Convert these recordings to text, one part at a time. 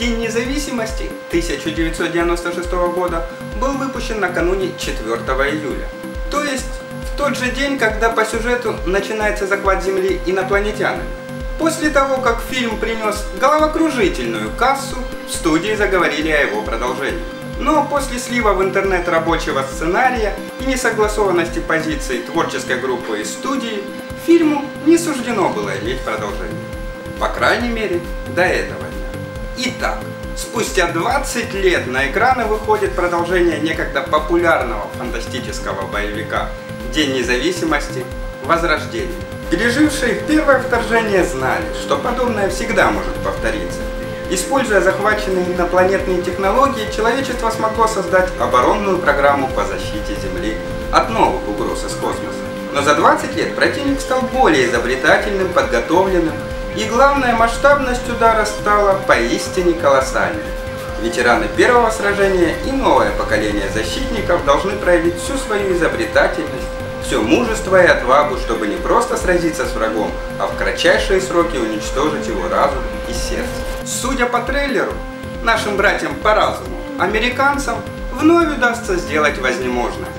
День независимости 1996 года был выпущен накануне 4 июля. То есть в тот же день, когда по сюжету начинается захват Земли инопланетянами. После того, как фильм принес головокружительную кассу, в студии заговорили о его продолжении. Но после слива в интернет рабочего сценария и несогласованности позиций творческой группы и студии, фильму не суждено было иметь продолжение. По крайней мере, до этого дня. Итак, спустя 20 лет на экраны выходит продолжение некогда популярного фантастического боевика «День независимости. Возрождение». Пережившие первое вторжение знали, что подобное всегда может повториться. Используя захваченные инопланетные технологии, человечество смогло создать оборонную программу по защите Земли от новых угроз из космоса. Но за 20 лет противник стал более изобретательным, подготовленным, и главное, масштабность удара стала поистине колоссальной. Ветераны первого сражения и новое поколение защитников должны проявить всю свою изобретательность, все мужество и отвагу, чтобы не просто сразиться с врагом, а в кратчайшие сроки уничтожить его разум и сердце. Судя по трейлеру, нашим братьям по разуму, американцам, вновь удастся сделать возможное.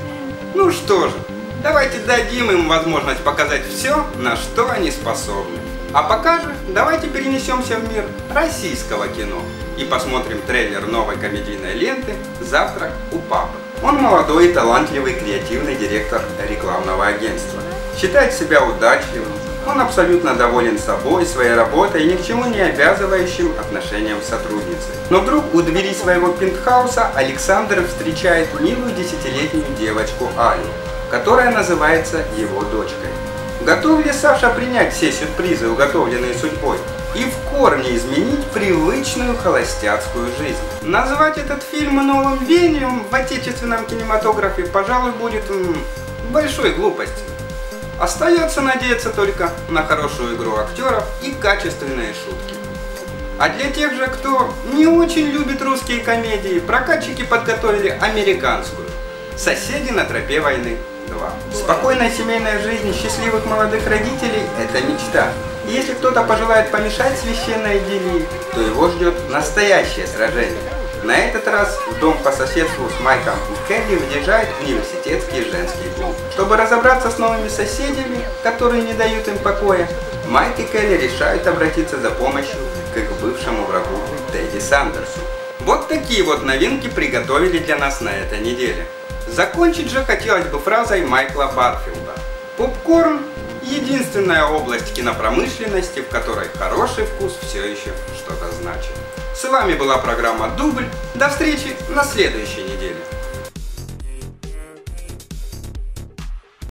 Ну что же, давайте дадим им возможность показать все, на что они способны. А пока же давайте перенесемся в мир российского кино и посмотрим трейлер новой комедийной ленты «Завтрак у папы». Он молодой и талантливый креативный директор рекламного агентства. Считает себя удачливым, он абсолютно доволен собой, своей работой и ни к чему не обязывающим отношением с сотрудницей. Но вдруг у двери своего пентхауса Александр встречает милую 10-летнюю девочку Алю, которая называется его дочкой. Готов ли Саша принять все сюрпризы, уготовленные судьбой, и в корне изменить привычную холостяцкую жизнь? Назвать этот фильм новым веянием в отечественном кинематографе, пожалуй, будет большой глупостью. Остается надеяться только на хорошую игру актеров и качественные шутки. А для тех же, кто не очень любит русские комедии, прокатчики подготовили американскую «Соседи на тропе войны 2». Спокойная семейная жизнь счастливых молодых родителей – это мечта. И если кто-то пожелает помешать священной идиллии, то его ждет настоящее сражение. На этот раз в дом по соседству с Майком и Келли въезжает университетский женский клуб. Чтобы разобраться с новыми соседями, которые не дают им покоя, Майк и Келли решают обратиться за помощью к их бывшему врагу Тедди Сандерсу. Вот такие вот новинки приготовили для нас на этой неделе. Закончить же хотелось бы фразой Майкла Барфилда. Попкорн – единственная область кинопромышленности, в которой хороший вкус все еще что-то значит. С вами была программа «Дубль». До встречи на следующей